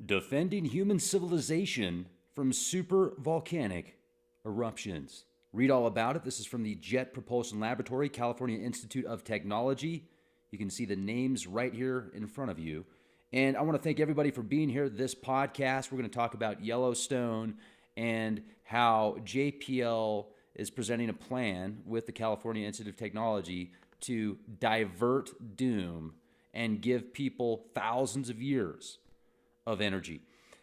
Defending Human Civilization from Supervolcanic Eruptions. Read all about it. This is from the Jet Propulsion Laboratory, California Institute of Technology. You can see the names right here in front of you. And I want to thank everybody for being here. This podcast, we're going to talk about Yellowstone and how JPL is presenting a plan with the California Institute of Technology to divert doom and give people thousands of years of energy.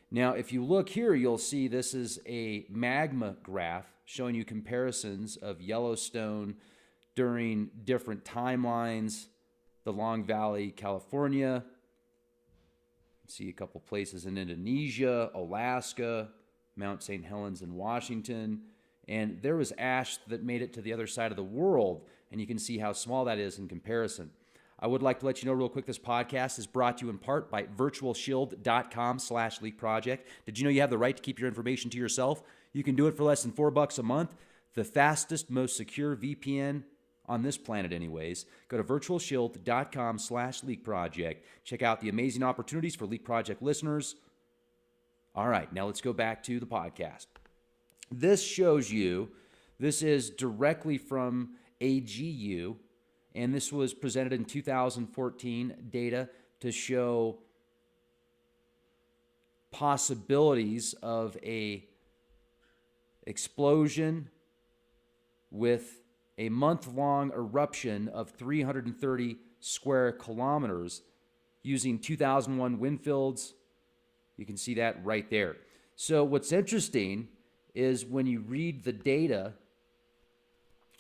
Now, if you look here, you'll see this is a magma graph showing you comparisons of Yellowstone during different timelines. The Long Valley, California. You can see a couple places in Indonesia, Alaska, Mount St. Helens in Washington. And there was ash that made it to the other side of the world, and you can see how small that is in comparison. I would like to let you know real quick, this podcast is brought to you in part by virtualshield.com/leakproject. Did you know you have the right to keep your information to yourself? You can do it for less than $4 a month. The fastest, most secure VPN on this planet anyways. Go to virtualshield.com/leakproject. Check out the amazing opportunities for Leak Project listeners. All right, now let's go back to the podcast. This shows you, this is directly from AGU, and this was presented in 2014 data to show possibilities of a explosion with a month-long eruption of 330 square kilometers using 2001 wind fields. You can see that right there. So what's interesting is when you read the data,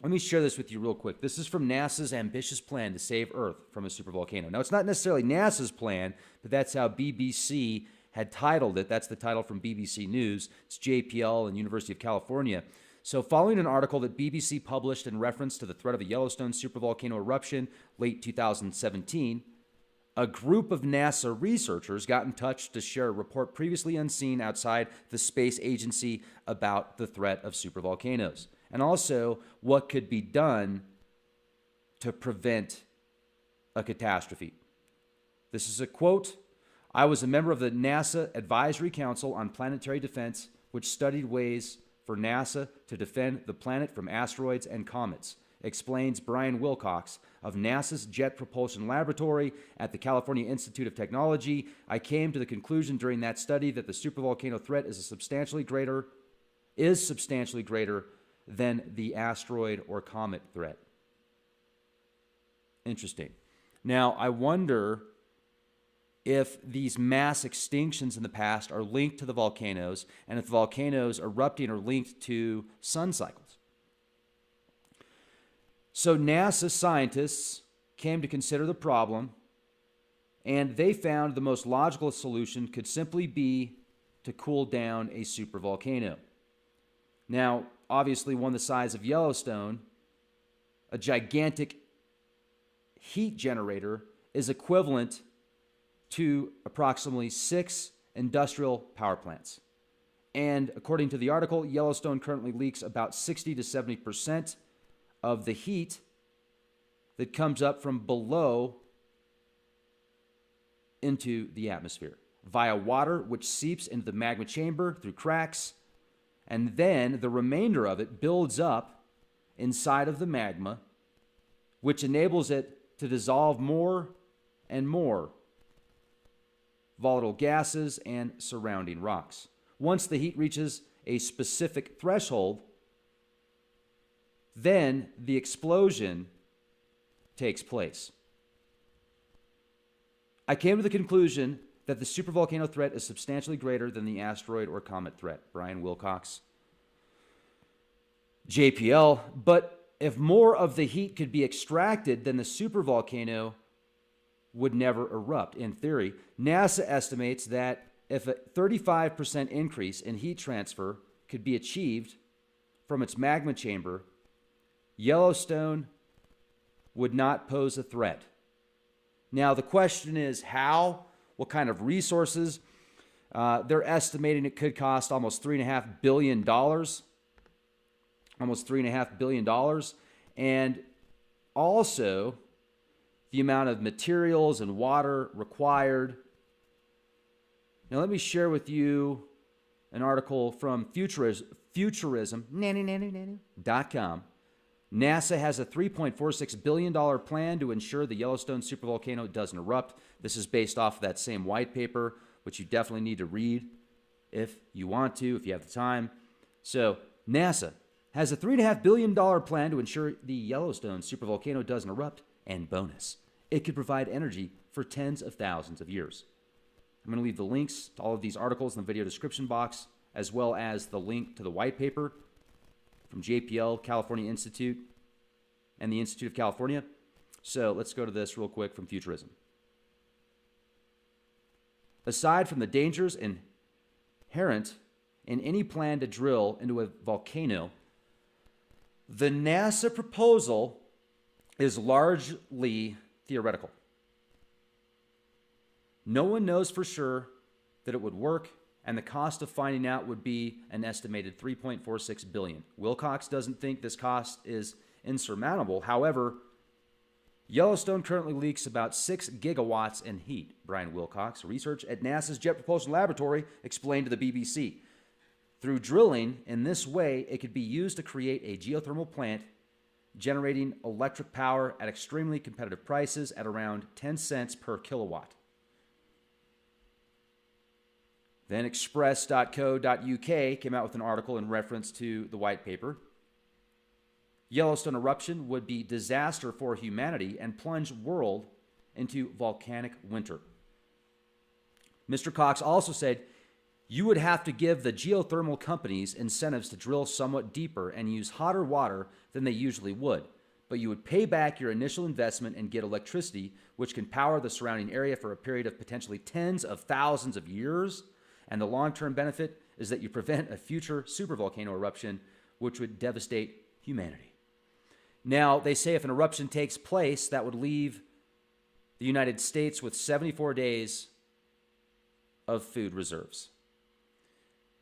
let me share this with you real quick. This is from NASA's ambitious plan to save Earth from a supervolcano. Now, it's not necessarily NASA's plan, but that's how BBC had titled it. That's the title from BBC News. It's JPL and University of California. So following an article that BBC published in reference to the threat of a Yellowstone supervolcano eruption late 2017, a group of NASA researchers got in touch to share a report previously unseen outside the space agency about the threat of supervolcanoes, and also what could be done to prevent a catastrophe. This is a quote. "I was a member of the NASA Advisory Council on Planetary Defense, which studied ways for NASA to defend the planet from asteroids and comets," explains Brian Wilcox of NASA's Jet Propulsion Laboratory at the California Institute of Technology. "I came to the conclusion during that study that the supervolcano threat is substantially greater than the asteroid or comet threat." Interesting. Now, I wonder if these mass extinctions in the past are linked to the volcanoes, and if volcanoes erupting are linked to sun cycles. So NASA scientists came to consider the problem, and they found the most logical solution could simply be to cool down a supervolcano. Now, obviously, one the size of Yellowstone, a gigantic heat generator is equivalent to approximately 6 industrial power plants. And according to the article, Yellowstone currently leaks about 60 to 70% of the heat that comes up from below into the atmosphere via water, which seeps into the magma chamber through cracks, and then the remainder of it builds up inside of the magma, which enables it to dissolve more and more volatile gases and surrounding rocks. Once the heat reaches a specific threshold, then the explosion takes place. "I came to the conclusion that the supervolcano threat is substantially greater than the asteroid or comet threat," Brian Wilcox, JPL. "But if more of the heat could be extracted, then the supervolcano would never erupt. In theory, NASA estimates that if a 35% increase in heat transfer could be achieved from its magma chamber, Yellowstone would not pose a threat." Now, the question is how? What kind of resources? They're estimating it could cost almost $3.5 billion. And also the amount of materials and water required. Now, let me share with you an article from futurism.com. NASA has a $3.46 billion plan to ensure the Yellowstone supervolcano doesn't erupt. This is based off of that same white paper, which you definitely need to read if you want to, if you have the time. So, NASA has a $3.5 billion plan to ensure the Yellowstone supervolcano doesn't erupt, and bonus, it could provide energy for tens of thousands of years. I'm going to leave the links to all of these articles in the video description box, as well as the link to the white paper from JPL, California Institute, and the Institute of California. So let's go to this real quick from Futurism. Aside from the dangers inherent in any plan to drill into a volcano, the NASA proposal is largely theoretical. No one knows for sure that it would work, and the cost of finding out would be an estimated $3.46 billion. Wilcox doesn't think this cost is insurmountable. However, Yellowstone currently leaks about 6 gigawatts in heat. Brian Wilcox, research at NASA's Jet Propulsion Laboratory, explained to the BBC. Through drilling in this way, it could be used to create a geothermal plant generating electric power at extremely competitive prices at around 10 cents per kilowatt. Then express.co.uk came out with an article in reference to the white paper. Yellowstone eruption would be disaster for humanity and plunge world into volcanic winter. Mr. Cox also said, you would have to give the geothermal companies incentives to drill somewhat deeper and use hotter water than they usually would, but you would pay back your initial investment and get electricity, which can power the surrounding area for a period of potentially tens of thousands of years. And the long-term benefit is that you prevent a future supervolcano eruption, which would devastate humanity. Now, they say if an eruption takes place, that would leave the United States with 74 days of food reserves.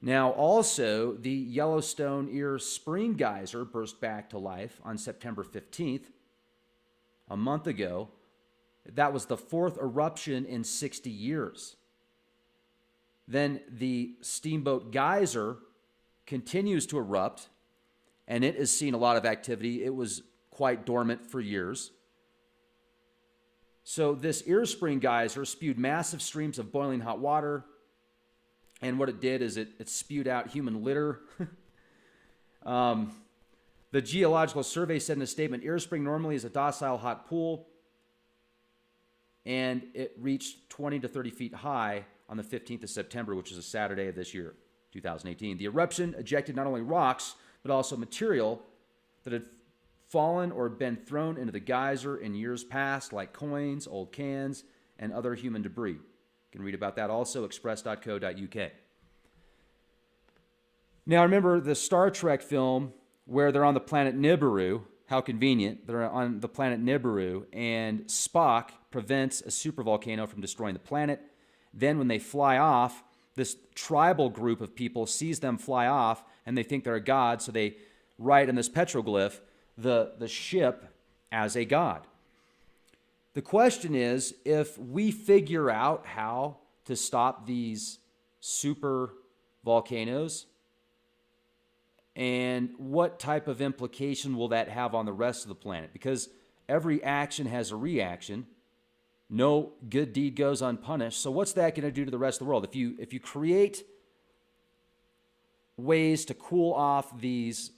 Now, also, the Yellowstone Ear Spring Geyser burst back to life on September 15th, a month ago. That was the 4th eruption in 60 years. Then the Steamboat Geyser continues to erupt, and it has seen a lot of activity. It was quite dormant for years. So this Ear Spring Geyser spewed massive streams of boiling hot water, and what it did is it spewed out human litter. The Geological Survey said in a statement, Ear Spring normally is a docile hot pool, and it reached 20 to 30 feet high on the 15th of September, which is a Saturday of this year, 2018. The eruption ejected not only rocks, but also material that had fallen or been thrown into the geyser in years past, like coins, old cans, and other human debris. You can read about that also, express.co.uk. Now, remember the Star Trek film where they're on the planet Nibiru. How convenient. They're on the planet Nibiru, and Spock prevents a supervolcano from destroying the planet. Then when they fly off, this tribal group of people sees them fly off, and they think they're a god, so they write in this petroglyph the ship as a god. The question is, if we figure out how to stop these super volcanoes, and what type of implication will that have on the rest of the planet? Because every action has a reaction. No good deed goes unpunished. So what's that going to do to the rest of the world? If you create ways to cool off these,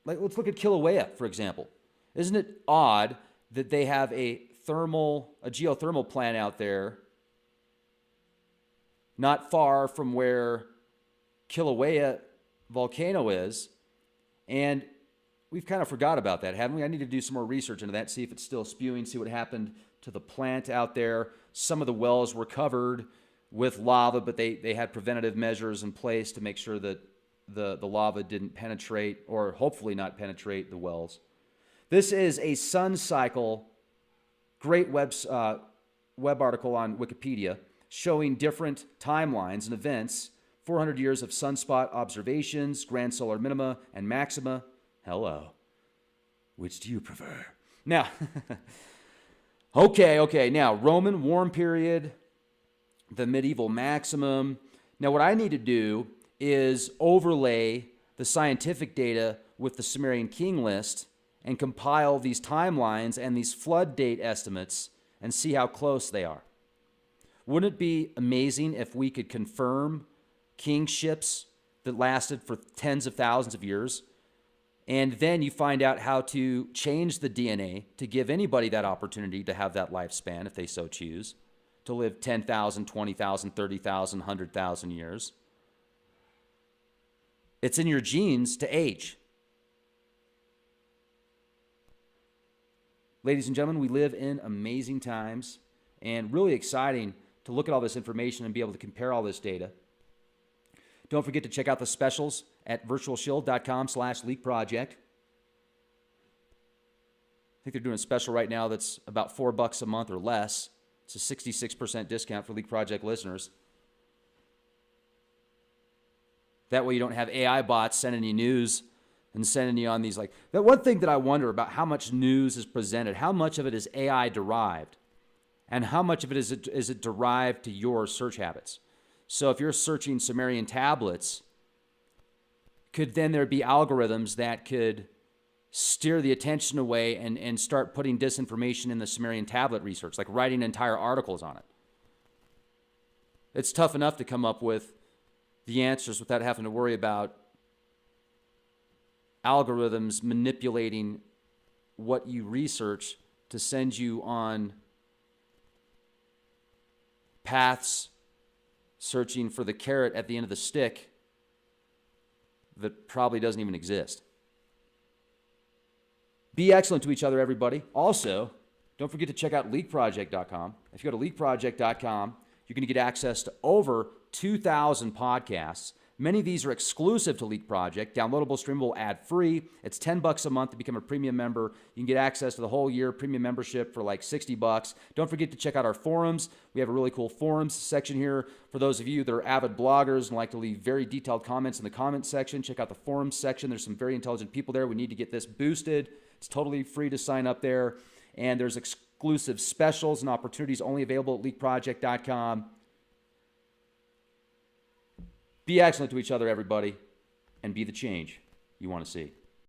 like let's look at Kilauea, for example. Isn't it odd that they have a geothermal plant out there not far from where Kilauea volcano is, and we've kind of forgot about that, haven't we? I need to do some more research into that, see if it's still spewing, see what happened to the plant out there. Some of the wells were covered with lava, but they had preventative measures in place to make sure that the lava didn't penetrate, or hopefully not penetrate, the wells. This is a Sun Cycle, great web article on Wikipedia showing different timelines and events, 400 years of sunspot observations, grand solar minima and maxima. Hello. Which do you prefer? Now, okay. Now, Roman warm period, the medieval maximum. Now, what I need to do is overlay the scientific data with the Sumerian king list and compile these timelines and these flood date estimates and see how close they are. Wouldn't it be amazing if we could confirm kingships that lasted for tens of thousands of years, and then you find out how to change the DNA to give anybody that opportunity to have that lifespan if they so choose, to live 10,000, 20,000, 30,000, 100,000 years. It's in your genes to age. Ladies and gentlemen, we live in amazing times and really exciting to look at all this information and be able to compare all this data. Don't forget to check out the specials at virtualshield.com/leakproject. I think they're doing a special right now that's about $4 a month or less. It's a 66% discount for Leak Project listeners. That way you don't have AI bots sending you news and sending you on these like... That one thing that I wonder about how much news is presented, how much of it is AI derived, and how much of it is it derived to your search habits. So if you're searching Sumerian tablets, could then there be algorithms that could steer the attention away and start putting disinformation in the Sumerian tablet research, like writing entire articles on it? It's tough enough to come up with the answers without having to worry about algorithms manipulating what you research to send you on paths searching for the carrot at the end of the stick that probably doesn't even exist. Be excellent to each other, everybody. Also, don't forget to check out leakproject.com. If you go to leakproject.com, you're going to get access to over 2,000 podcasts. Many of these are exclusive to Leak Project, downloadable, streamable, ad-free. It's $10 a month to become a premium member. You can get access to the whole year premium membership for like $60. Don't forget to check out our forums. We have a really cool forums section here. For those of you that are avid bloggers and like to leave very detailed comments in the comments section, check out the forums section. There's some very intelligent people there. We need to get this boosted. It's totally free to sign up there. And there's exclusive specials and opportunities only available at leakproject.com. Be excellent to each other, everybody, and be the change you want to see.